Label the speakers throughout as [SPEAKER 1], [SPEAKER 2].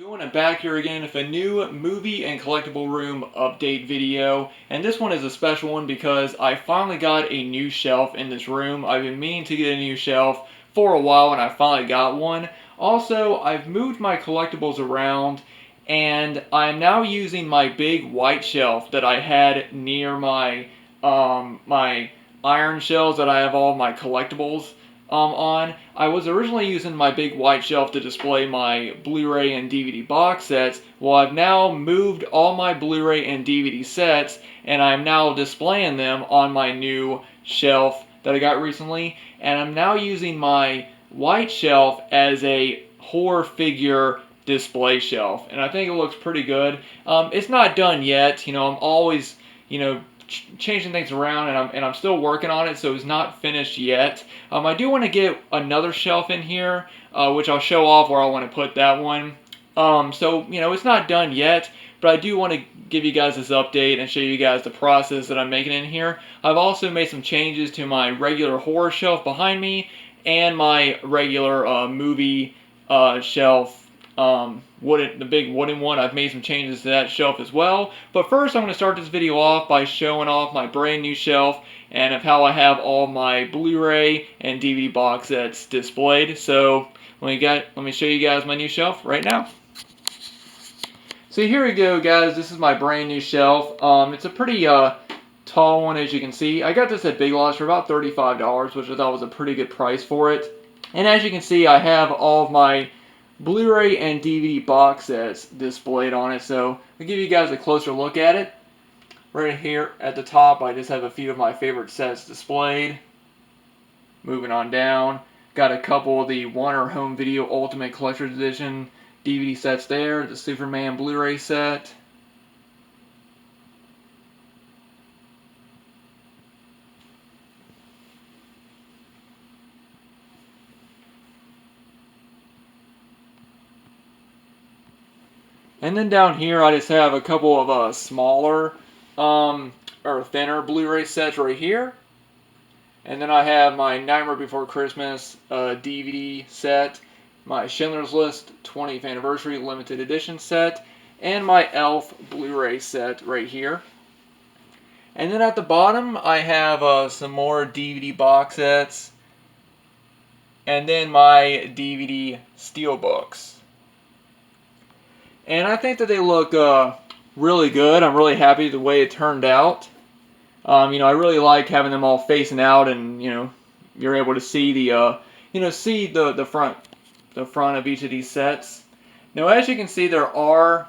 [SPEAKER 1] Doing it back here again with a new movie and collectible room update video, and this one is a special one because I finally got a new shelf in this room. I've been meaning to get a new shelf for a while and I finally got one. Also, I've moved my collectibles around and I'm now using my big white shelf that I had near my iron shelves that I have all my collectibles on. I was originally using my big white shelf to display my Blu-ray and DVD box sets. Well, I've now moved all my Blu-ray and DVD sets, and I'm now displaying them on my new shelf that I got recently. And I'm now using my white shelf as a horror figure display shelf, and I think it looks pretty good. It's not done yet. I'm always, changing things around, and I'm still working on it, so it's not finished yet. I do want to get another shelf in here, which I'll show off where I want to put that one. It's not done yet, but I do want to give you guys this update and show you guys the process that I'm making in here. I've also made some changes to my regular horror shelf behind me and my regular movie shelf. The big wooden one. I've made some changes to that shelf as well. But first, I'm going to start this video off by showing off my brand new shelf and of how I have all my Blu-ray and DVD box sets displayed. So let me show you guys my new shelf right now. So here we go, guys. This is my brand new shelf. It's a pretty tall one, as you can see. I got this at Big Lots for about $35, which I thought was a pretty good price for it. And as you can see, I have all of my Blu-ray and DVD box sets displayed on it, so I'll give you guys a closer look at it. Right here at the top, I just have a few of my favorite sets displayed. Moving on down, got a couple of the Warner Home Video Ultimate Collector's Edition DVD sets there, the Superman Blu-ray set. And then down here, I just have a couple of smaller or thinner Blu-ray sets right here. And then I have my Nightmare Before Christmas DVD set, my Schindler's List 20th Anniversary Limited Edition set, and my Elf Blu-ray set right here. And then at the bottom, I have some more DVD box sets, and then my DVD steelbooks. And I think that they look really good. I'm really happy with the way it turned out. I really like having them all facing out, and you're able to see the front of each of these sets. Now, as you can see, there are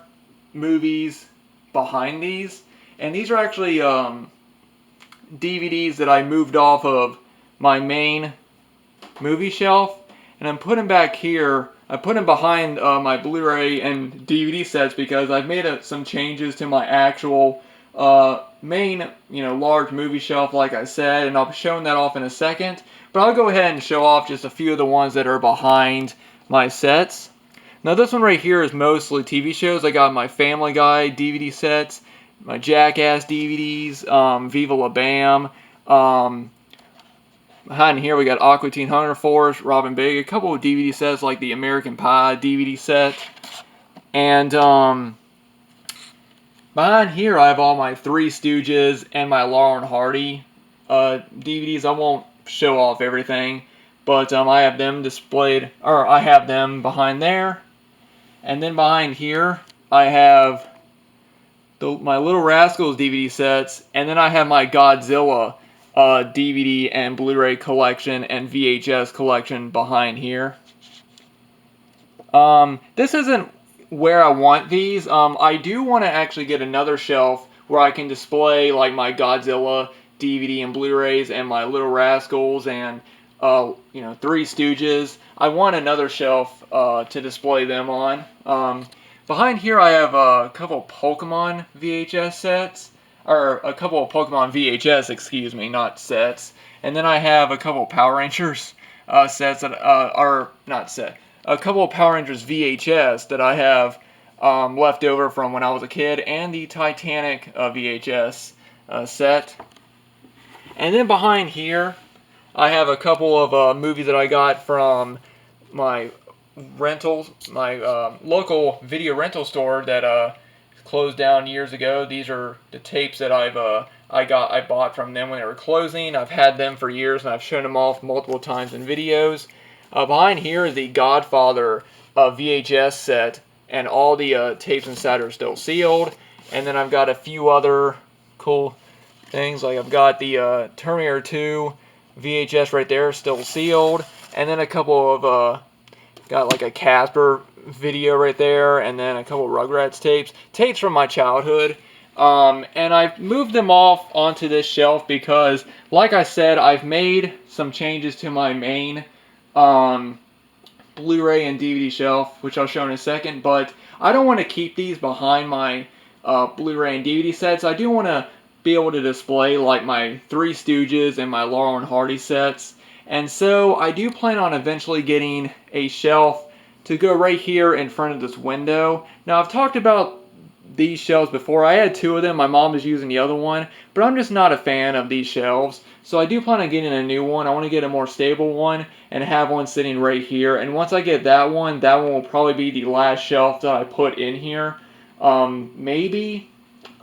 [SPEAKER 1] movies behind these, and these are actually DVDs that I moved off of my main movie shelf, and I'm putting back here. I put them behind my Blu-ray and DVD sets because I've made some changes to my actual main, large movie shelf, like I said, and I'll be showing that off in a second. But I'll go ahead and show off just a few of the ones that are behind my sets. Now, this one right here is mostly TV shows. I got my Family Guy DVD sets, my Jackass DVDs, Viva La Bam. Behind here we got Aqua Teen Hunger Force, Robin Big, a couple of DVD sets like the American Pie DVD set. And behind here I have all my Three Stooges and my Laurel and Hardy DVDs. I won't show off everything, but I have them displayed, or I have them behind there. And then behind here I have my Little Rascals DVD sets, and then I have my Godzilla DVD and Blu-ray collection and VHS collection behind here. This isn't where I want these. I do want to actually get another shelf where I can display like my Godzilla DVD and Blu-rays and my Little Rascals and Three Stooges. I want another shelf to display them on. Behind here I have a couple Pokemon VHS sets. Or a couple of Pokemon VHS, excuse me, not sets. And then I have a couple of Power Rangers sets that are not set. A couple of Power Rangers VHS that I have left over from when I was a kid, and the Titanic VHS set. And then behind here, I have a couple of movies that I got from my local video rental store that closed down years ago. These are the tapes that I bought from them when they were closing. I've had them for years, and I've shown them off multiple times in videos. Behind here is the Godfather VHS set, and all the tapes inside are still sealed. And then I've got a few other cool things, like I've got the Terminator 2 VHS right there, still sealed, and then a couple of got like a Casper video right there, and then a couple of Rugrats tapes from my childhood. And I've moved them off onto this shelf because, like I said, I've made some changes to my main Blu-ray and DVD shelf, which I'll show in a second, but I don't want to keep these behind my Blu-ray and DVD sets. I do want to be able to display like my Three Stooges and my Laurel and Hardy sets. And so I do plan on eventually getting a shelf to go right here in front of this window. Now, I've talked about these shelves before. I had two of them. My mom is using the other one, but I'm just not a fan of these shelves. So I do plan on getting a new one. I want to get a more stable one and have one sitting right here. And once I get that one will probably be the last shelf that I put in here. Maybe,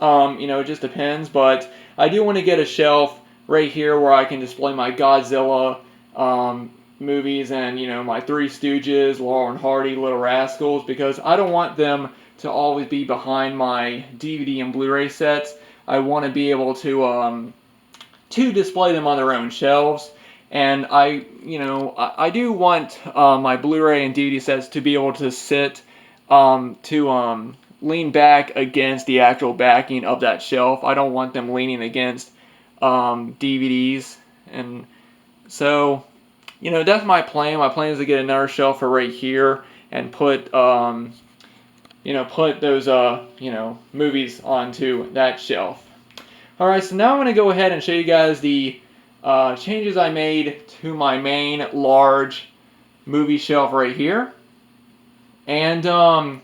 [SPEAKER 1] it just depends. But I do want to get a shelf right here where I can display my Godzilla movies and, my Three Stooges, Laurel and Hardy, Little Rascals, because I don't want them to always be behind my DVD and Blu-ray sets. I want to be able to display them on their own shelves. And I do want my Blu-ray and DVD sets to be able to sit to lean back against the actual backing of that shelf. I don't want them leaning against DVDs. And so, that's my plan. My plan is to get another shelf for right here and put put those movies onto that shelf. Alright, so now I'm going to go ahead and show you guys the changes I made to my main large movie shelf right here. And let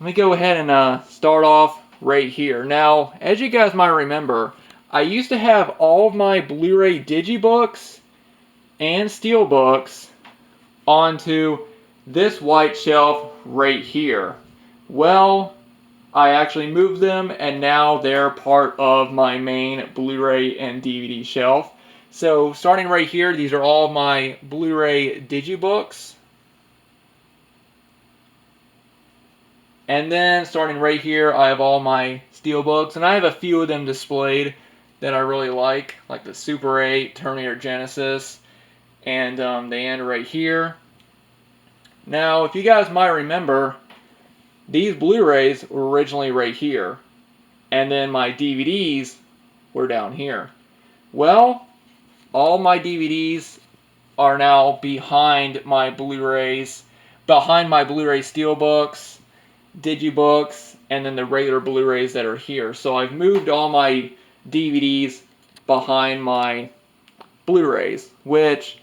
[SPEAKER 1] me go ahead and start off right here. Now, as you guys might remember, I used to have all of my Blu-ray digibooks and steelbooks onto this white shelf right here. Well, I actually moved them, and now they're part of my main Blu-ray and DVD shelf. So starting right here, these are all my Blu-ray digibooks. And then starting right here, I have all my steelbooks, and I have a few of them displayed that I really like the Super 8, Terminator Genesis, and they end right here. Now, if you guys might remember, these Blu-rays were originally right here, and then my DVDs were down here. Well, all my DVDs are now behind my Blu-rays, behind my Blu-ray steelbooks, digibooks, and then the regular Blu-rays that are here. So I've moved all my DVDs behind my Blu-rays, which,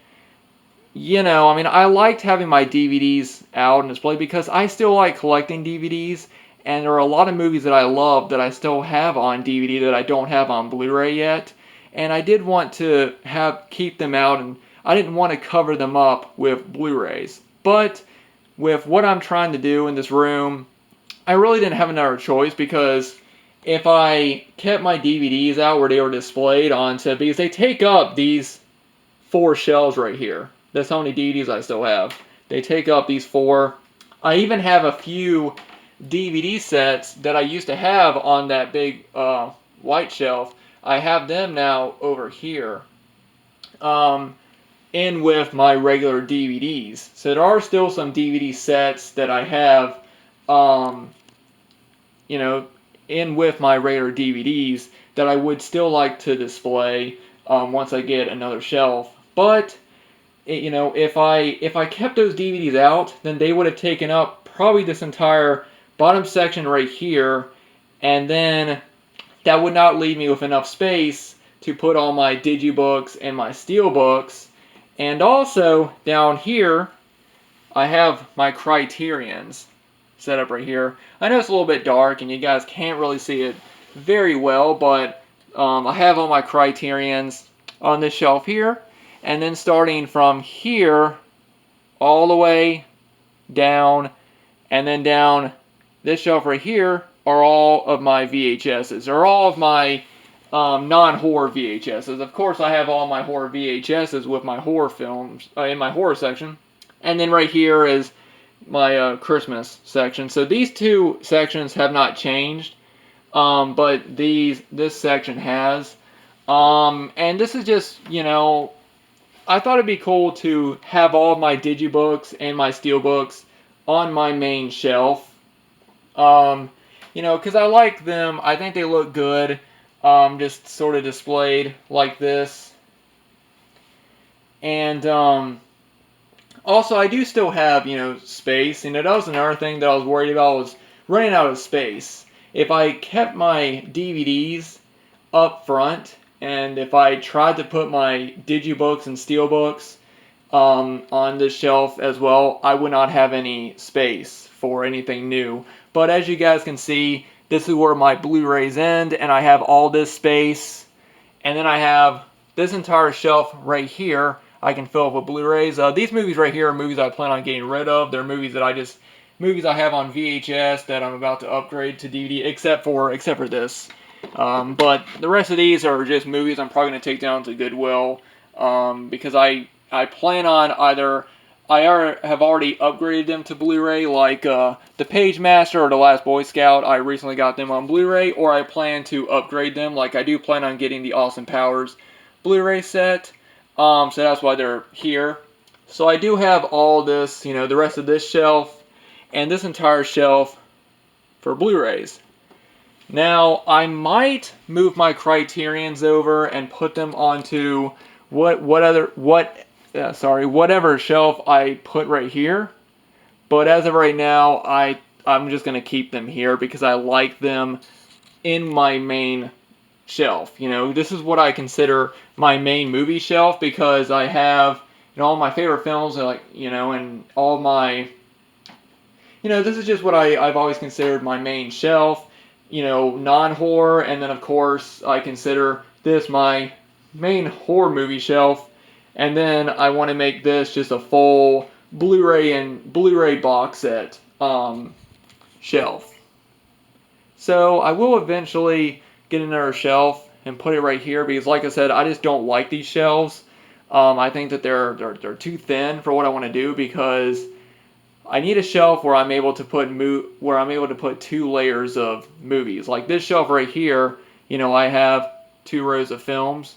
[SPEAKER 1] I liked having my DVDs out and displayed because I still like collecting DVDs, and there are a lot of movies that I love that I still have on DVD that I don't have on Blu-ray yet, and I did want to keep them out, and I didn't want to cover them up with Blu-rays. But with what I'm trying to do in this room, I really didn't have another choice, because if I kept my DVDs out where they were displayed onto, because they take up these 4 shelves right here. That's how many DVDs I still have. They take up these 4. I even have a few DVD sets that I used to have on that big white shelf. I have them now over here in with my regular DVDs. So there are still some DVD sets that I have in with my regular DVDs that I would still like to display once I get another shelf. But if I kept those DVDs out, then they would have taken up probably this entire bottom section right here, and then that would not leave me with enough space to put all my digibooks and my steelbooks. And also down here, I have my Criterions set up right here. I know it's a little bit dark and you guys can't really see it very well, but I have all my Criterions on this shelf here. And then starting from here all the way down, and then down this shelf right here are all of my VHSs. They're all of my non-horror VHSs. Of course, I have all my horror VHSs with my horror films in my horror section. And then right here is my Christmas section. So these two sections have not changed, but this section has. And this is just, I thought it'd be cool to have all of my digibooks and my steelbooks on my main shelf. Because I like them. I think they look good, just sort of displayed like this. And also, I do still have, space. And that was another thing that I was worried about, was running out of space. If I kept my DVDs up front, and if I tried to put my digibooks and steelbooks on this shelf as well, I would not have any space for anything new. But as you guys can see, this is where my Blu-rays end, and I have all this space. And then I have this entire shelf right here I can fill up with Blu-rays. These movies right here are movies I plan on getting rid of. They're movies that movies I have on VHS that I'm about to upgrade to DVD, except for this. But the rest of these are just movies I'm probably going to take down to Goodwill, because I plan on either, have already upgraded them to Blu-ray, like The Page Master or The Last Boy Scout. I recently got them on Blu-ray, or I plan to upgrade them, like I do plan on getting the Austin Powers Blu-ray set. So that's why they're here. So I do have all this, the rest of this shelf and this entire shelf for Blu-rays. Now, I might move my Criterions over and put them onto whatever shelf I put right here. But as of right now, I'm just going to keep them here because I like them in my main shelf. This is what I consider my main movie shelf, because I have, all my favorite films, and all my, this is just what I've always considered my main shelf, non-horror, and then of course I consider this my main horror movie shelf, and then I want to make this just a full Blu-ray box set shelf. So I will eventually get another shelf and put it right here, because like I said, I just don't like these shelves. I think that they're too thin for what I want to do, because I need a shelf where I'm able to put 2 layers of movies. Like this shelf right here, I have 2 rows of films.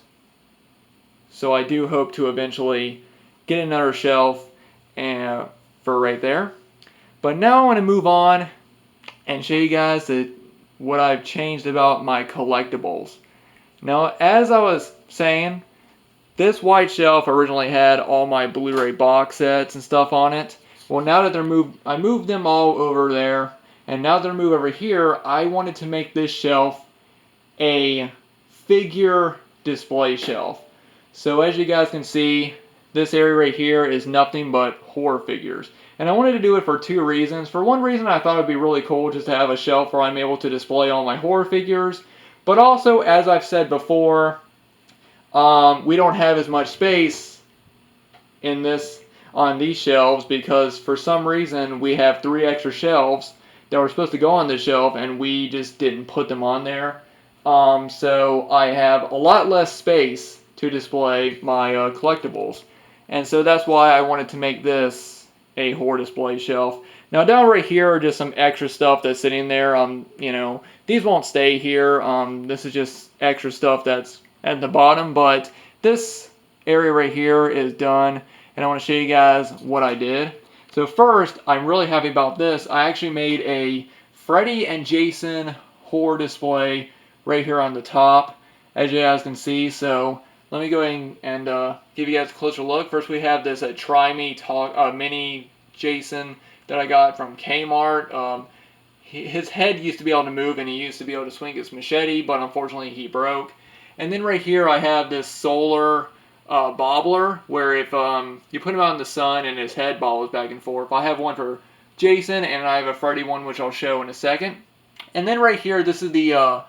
[SPEAKER 1] So I do hope to eventually get another shelf for right there. But now I want to move on and show you guys what I've changed about my collectibles. Now, as I was saying, this white shelf originally had all my Blu-ray box sets and stuff on it. Well, now that I moved them all over there, and now they're moved over here, I wanted to make this shelf a figure display shelf. So as you guys can see, this area right here is nothing but horror figures. And I wanted to do it for 2 reasons. For one reason, I thought it would be really cool just to have a shelf where I'm able to display all my horror figures. But also, as I've said before, we don't have as much space on these shelves, because for some reason we have 3 extra shelves that were supposed to go on this shelf, and we just didn't put them on there. So I have a lot less space to display my collectibles. And so that's why I wanted to make this a horror display shelf. Now down right here are just some extra stuff that's sitting there. These won't stay here. This is just extra stuff that's at the bottom, but this area right here is done, and I want to show you guys what I did. So first, I'm really happy about this. I actually made a Freddy and Jason horror display right here on the top, as you guys can see. So let me go ahead and give you guys a closer look. First, we have this Try Me Talk mini Jason that I got from Kmart. His head used to be able to move, and he used to be able to swing his machete, but unfortunately he broke. And then right here I have this solar bobbler, where if you put him out in the sun and his head bobbles back and forth. I have one for Jason, and I have a Freddy one, which I'll show in a second. And then right here, this is the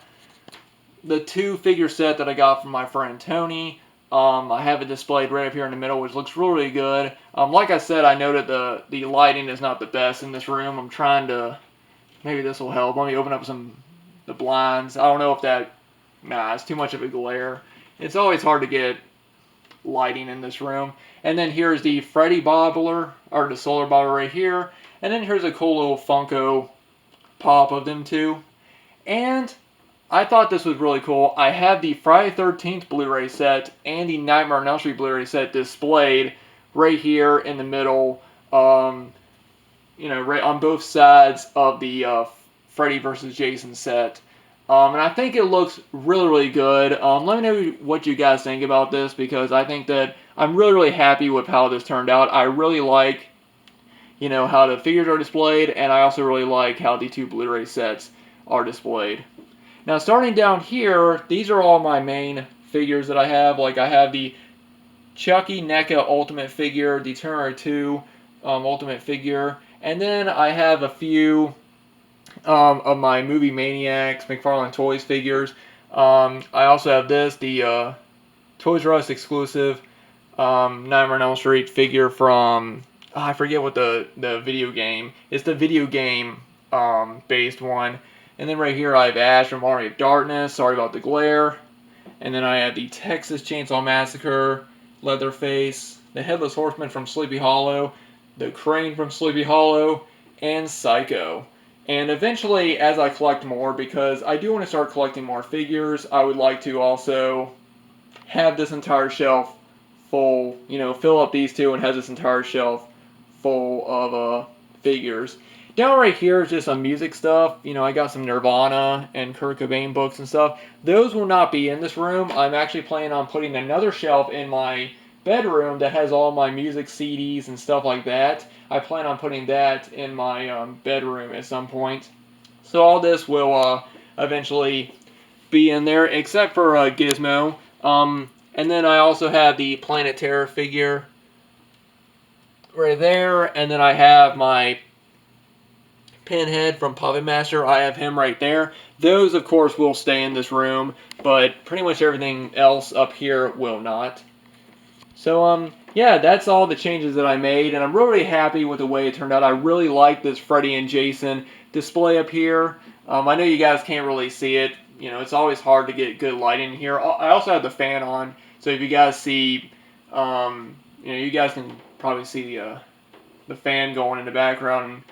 [SPEAKER 1] 2 figure set that I got from my friend Tony. I have it displayed right up here in the middle, which looks really, really good. Like I said, I know that the lighting is not the best in this room. I'm trying to, maybe this will help. Let me open up the blinds. I don't know if that, nah, it's too much of a glare. It's always hard to get lighting in this room. And then here's the Freddy bobbler, or the solar bobbler right here. And then here's a cool little Funko Pop of them two. And I thought this was really cool. I have the Friday 13th Blu-ray set and the Nightmare on Elm Street Blu-ray set displayed right here in the middle, right on both sides of the Freddy vs. Jason set. And I think it looks really, really good. Let me know what you guys think about this, because I think that I'm really, really happy with how this turned out. I really like, how the figures are displayed, and I also really like how the two Blu-ray sets are displayed. Now, starting down here, these are all my main figures that I have. Like, I have the Chucky NECA Ultimate figure, the Terminator 2 Ultimate figure, and then I have a few of my Movie Maniacs McFarlane Toys figures. I also have this, the Toys R Us exclusive Nightmare on Elm Street figure from, I forget what the video game. It's the video game based one. And then right here I have Ash from Army of Darkness. Sorry about the glare. And then I have the Texas Chainsaw Massacre, Leatherface, the Headless Horseman from Sleepy Hollow, the Crane from Sleepy Hollow, and Psycho. And eventually, as I collect more, because I do want to start collecting more figures, I would like to also have this entire shelf full, fill up these two and have this entire shelf full of figures. Down right here is just some music stuff. I got some Nirvana and Kurt Cobain books and stuff. Those will not be in this room. I'm actually planning on putting another shelf in my bedroom that has all my music CDs and stuff like that. I plan on putting that in my bedroom at some point. So all this will eventually be in there, except for Gizmo. And then I also have the Planet Terror figure right there. And then I have my Pinhead from Puppet Master. I have him right there. Those, of course, will stay in this room, but pretty much everything else up here will not. So, yeah, that's all the changes that I made, and I'm really happy with the way it turned out. I really like this Freddy and Jason display up here. I know you guys can't really see it. It's always hard to get good light in here. I also have the fan on, so if you guys see, you guys can probably see the fan going in the background,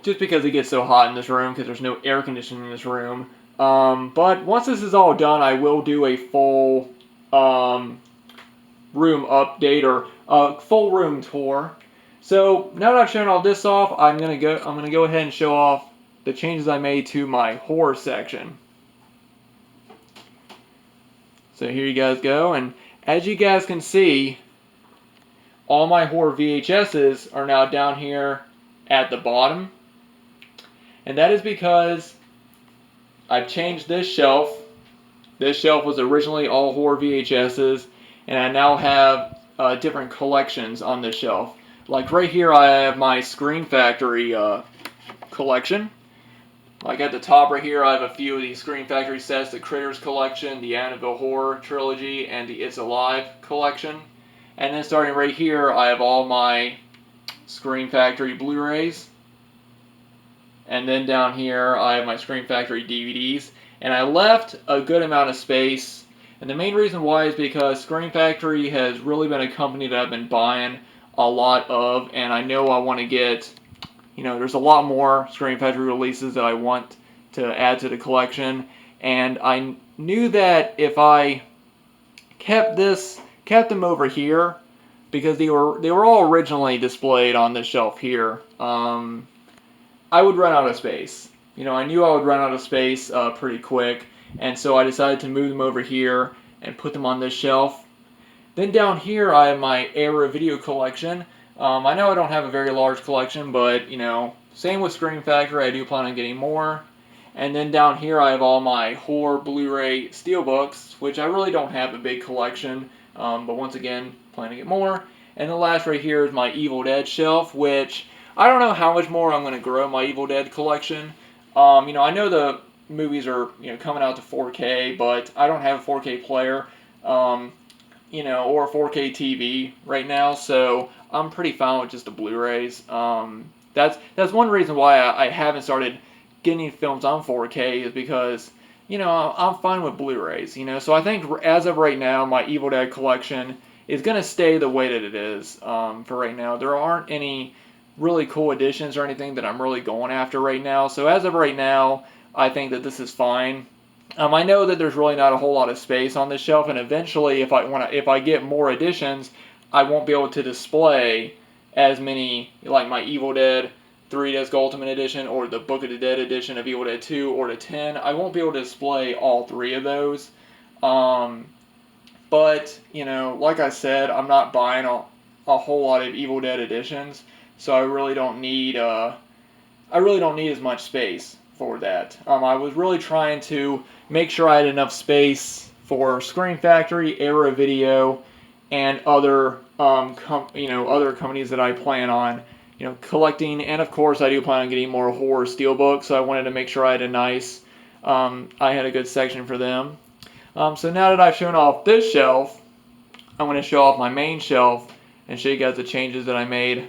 [SPEAKER 1] just because it gets so hot in this room, because there's no air conditioning in this room. But once this is all done, I will do a full room update, or a full room tour. So now that I've shown all this off, I'm gonna go ahead and show off the changes I made to my horror section. So here you guys go, and as you guys can see, all my horror VHSs are now down here at the bottom. And that is because I've changed this shelf. This shelf was originally all horror VHSs, and I now have different collections on this shelf. Like right here, I have my Scream Factory collection. Like at the top right here, I have a few of the Scream Factory sets, the Critters collection, the Annabelle Horror trilogy, and the It's Alive collection. And then starting right here, I have all my Scream Factory Blu-rays. And then down here, I have my Scream Factory DVDs. And I left a good amount of space. And the main reason why is because Scream Factory has really been a company that I've been buying a lot of. And I know I want to get, there's a lot more Scream Factory releases that I want to add to the collection. And I knew that if I kept them over here, because they were all originally displayed on this shelf here, I would run out of space. I knew I would run out of space pretty quick, and so I decided to move them over here and put them on this shelf. Then down here I have my Era video collection. I know I don't have a very large collection, but same with Scream Factory, I do plan on getting more. And then down here I have all my horror Blu-ray steelbooks, which I really don't have a big collection, but once again, plan to get more. And the last right here is my Evil Dead shelf, which I don't know how much more I'm going to grow my Evil Dead collection. I know the movies are coming out to 4K, but I don't have a 4K player. or 4K TV right now, so I'm pretty fine with just the Blu-rays. That's one reason why I haven't started getting films on 4K is because, I'm fine with Blu-rays, So I think as of right now, my Evil Dead collection is going to stay the way that it is for right now. There aren't any really cool editions or anything that I'm really going after right now. So as of right now, I think that this is fine. I know that there's really not a whole lot of space on this shelf, and eventually, if I get more editions, I won't be able to display as many, like my Evil Dead 3-disc Ultimate Edition or the Book of the Dead edition of Evil Dead 2 or the 10. I won't be able to display all three of those. But like I said, I'm not buying a whole lot of Evil Dead editions, so I really don't need as much space for that. I was really trying to make sure I had enough space for Scream Factory, Era Video, and other other companies that I plan on collecting. And of course, I do plan on getting more horror steelbooks, so I wanted to make sure I had a good section for them. So now that I've shown off this shelf, I'm going to show off my main shelf and show you guys the changes that I made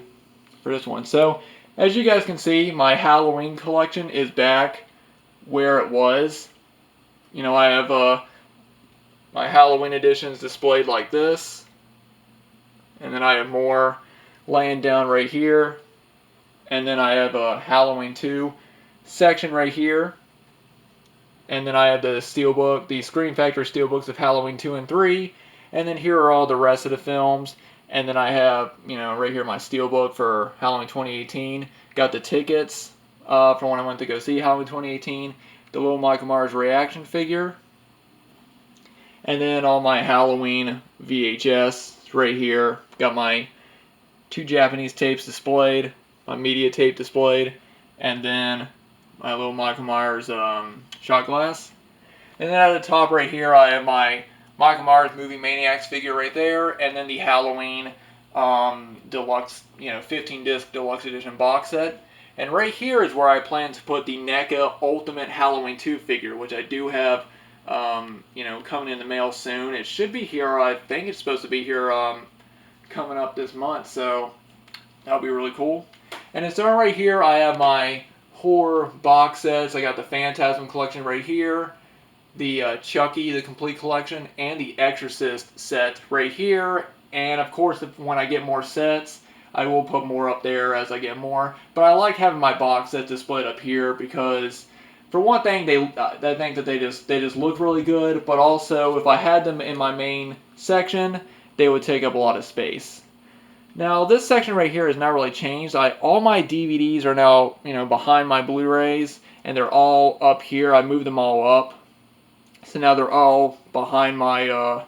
[SPEAKER 1] for this one. So as you guys can see, my Halloween collection is back where it was. I have my Halloween editions displayed like this, and then I have more laying down right here, and then I have a Halloween 2 section right here, and then I have the steelbook, the Scream Factory steelbooks of Halloween 2 and 3, and then here are all the rest of the films. And then I have, right here my steelbook for Halloween 2018. Got the tickets for when I went to go see Halloween 2018. The little Michael Myers reaction figure. And then all my Halloween VHS right here. Got my 2 Japanese tapes displayed. My media tape displayed. And then my little Michael Myers shot glass. And then at the top right here I have my Michael Myers Movie Maniacs figure right there, and then the Halloween deluxe, 15-disc deluxe edition box set. And right here is where I plan to put the NECA Ultimate Halloween 2 figure, which I do have, coming in the mail soon. It should be here. I think it's supposed to be here coming up this month, so that'll be really cool. And then so right here, I have my horror box sets. I got the Phantasm collection right here, the Chucky, the complete collection, and the Exorcist set right here. And of course, when I get more sets, I will put more up there as I get more. But I like having my box sets displayed up here because, for one thing, I think that they just look really good. But also, if I had them in my main section, they would take up a lot of space. Now, this section right here has not really changed. All my DVDs are now behind my Blu-rays, and they're all up here. I moved them all up. So now they're all behind my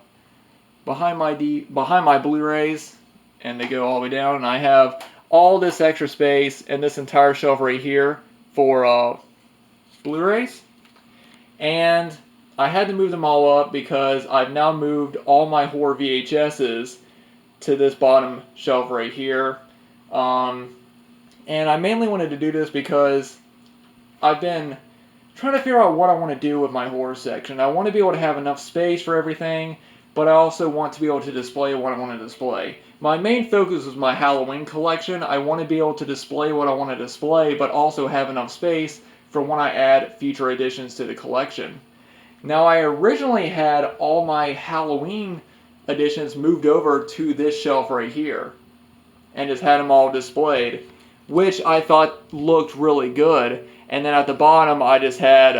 [SPEAKER 1] Blu-rays, and they go all the way down. And I have all this extra space and this entire shelf right here for Blu-rays. And I had to move them all up because I've now moved all my horror VHSs to this bottom shelf right here. And I mainly wanted to do this because I've been trying to figure out what I want to do with my horror section. I want to be able to have enough space for everything, but I also want to be able to display what I want to display. My main focus is my Halloween collection. I want to be able to display what I want to display, but also have enough space for when I add future additions to the collection. Now, I originally had all my Halloween editions moved over to this shelf right here, and just had them all displayed, which I thought looked really good. And then at the bottom, I just had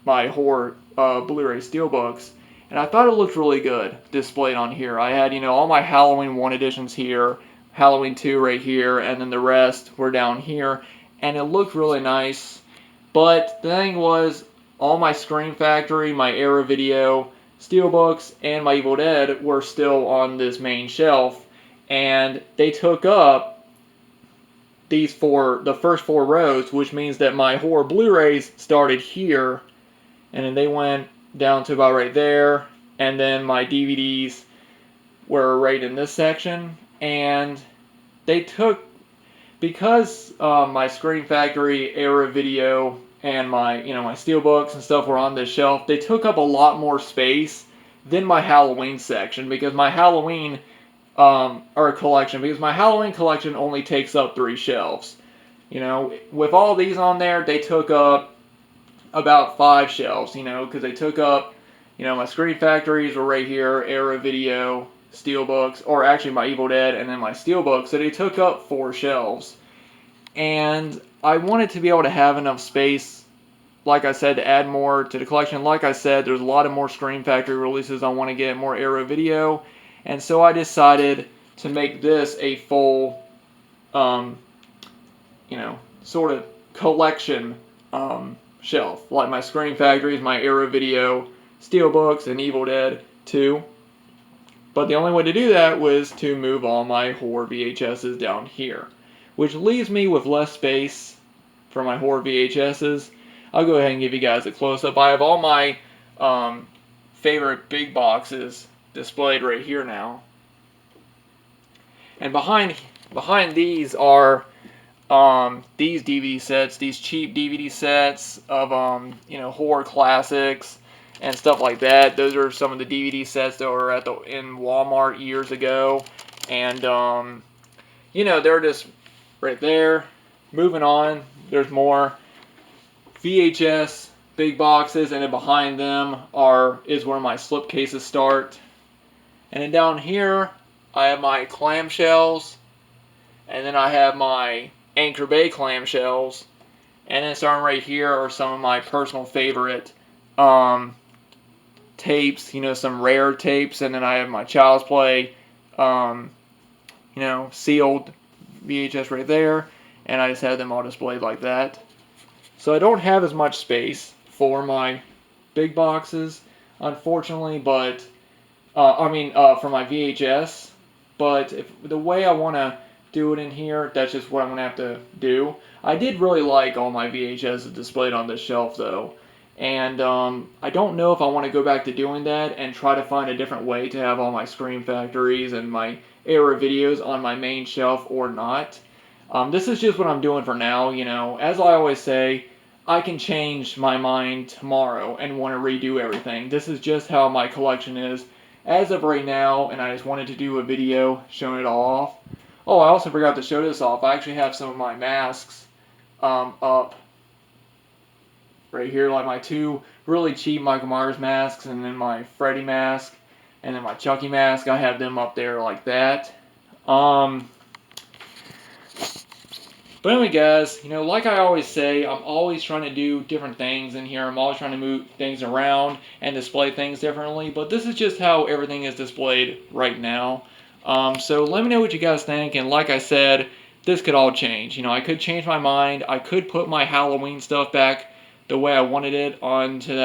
[SPEAKER 1] my horror Blu-ray steelbooks, and I thought it looked really good displayed on here. I had, all my Halloween 1 editions here, Halloween 2 right here, and then the rest were down here, and it looked really nice. But the thing was, all my Scream Factory, my Era Video steelbooks, and my Evil Dead were still on this main shelf, and they took up the first 4 rows, which means that my horror Blu-rays started here, and then they went down to about right there, and then my DVDs were right in this section. And they took, because my Scream Factory, Era Video, and my my steelbooks and stuff were on this shelf, they took up a lot more space then my Halloween section, because my Halloween or collection, because my Halloween collection only takes up 3 shelves. You know, with all these on there, they took up about 5 shelves, you know, because they took up, you know, my Screen Factories were right here, Arrow Video, Steelbooks, or actually my Evil Dead, and then my Steelbooks, so they took up 4 shelves. And I wanted to be able to have enough space, like I said, to add more to the collection. Like I said, there's a lot of more Screen Factory releases I want to get, more Arrow Video, and so I decided to make this a full, you know, sort of collection shelf, like my Screen Factories, my Arrow Video, Steelbooks, and Evil Dead 2. But the only way to do that was to move all my horror VHSs down here, which leaves me with less space for my horror VHSs. I'll go ahead and give you guys a close-up. I have all my favorite big boxes displayed right here now. And behind these are these DVD sets, these cheap DVD sets of you know, horror classics and stuff like that. Those are some of the DVD sets that were in Walmart years ago, and you know, they're just right there. Moving on, there's more VHS big boxes, and then behind them is where my slipcases start. And then down here, I have my clamshells, and then I have my Anchor Bay clamshells, and then starting right here are some of my personal favorite tapes, you know, some rare tapes, and then I have my Child's Play, you know, sealed VHS right there, and I just have them all displayed like that. So I don't have as much space for my big boxes, unfortunately, but for my VHS. But the way I want to do it in here, that's just what I'm gonna have to do. I did really like all my VHSs displayed on this shelf, though, and I don't know if I want to go back to doing that and try to find a different way to have all my Screen Factories and my Arrow videos on my main shelf or not. This is just what I'm doing for now. You know, as I always say, I can change my mind tomorrow and want to redo everything. This is just how my collection is as of right now, and I just wanted to do a video showing it all off. Oh, I also forgot to show this off. I actually have some of my masks up right here, like my 2 really cheap Michael Myers masks, and then my Freddy mask, and then my Chucky mask. I have them up there like that. But anyway, guys, you know, like I always say, I'm always trying to do different things in here. I'm always trying to move things around and display things differently. But this is just how everything is displayed right now. So let me know what you guys think. And like I said, this could all change. You know, I could change my mind. I could put my Halloween stuff back the way I wanted it onto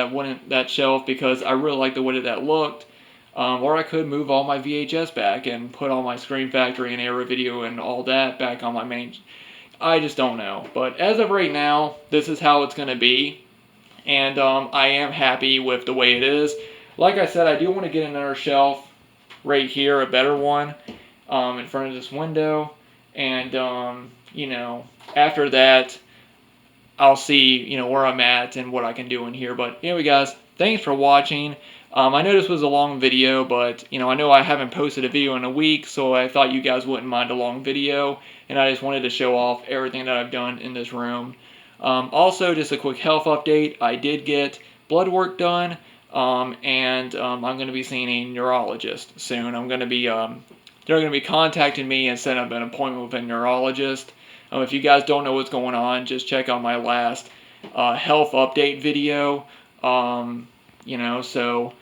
[SPEAKER 1] that shelf because I really like the way that looked. Or I could move all my VHS back and put all my Screen Factory and Arrow Video and all that back on my main. I just don't know. But as of right now, this is how it's going to be. And I am happy with the way it is. Like I said, I do want to get another shelf right here, a better one, in front of this window. And, you know, after that, I'll see, you know, where I'm at and what I can do in here. But anyway, guys, thanks for watching. I know this was a long video, but, you know I haven't posted a video in a week, so I thought you guys wouldn't mind a long video, and I just wanted to show off everything that I've done in this room. Also, just a quick health update. I did get blood work done, and I'm going to be seeing a neurologist soon. I'm going to be, they're going to be contacting me and setting up an appointment with a neurologist. If you guys don't know what's going on, just check out my last health update video. You know, so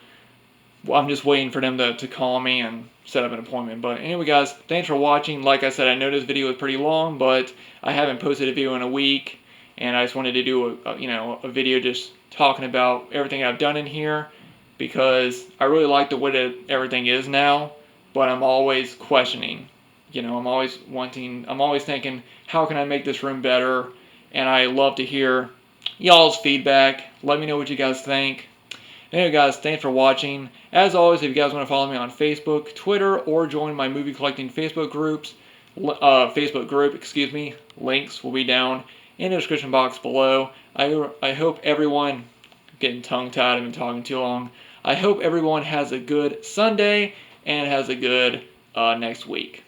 [SPEAKER 1] I'm just waiting for them to call me and set up an appointment. But anyway, guys, thanks for watching. Like I said, I know this video is pretty long, but I haven't posted a video in a week, and I just wanted to do a video just talking about everything I've done in here because I really like the way that everything is now, but I'm always questioning. You know, I'm always thinking, how can I make this room better? And I love to hear y'all's feedback. Let me know what you guys think. Anyway, guys, thanks for watching. As always, if you guys want to follow me on Facebook, Twitter, or join my movie collecting Facebook group, links will be down in the description box below. I hope everyone, getting tongue-tied, I've been talking too long. I hope everyone has a good Sunday and has a good next week.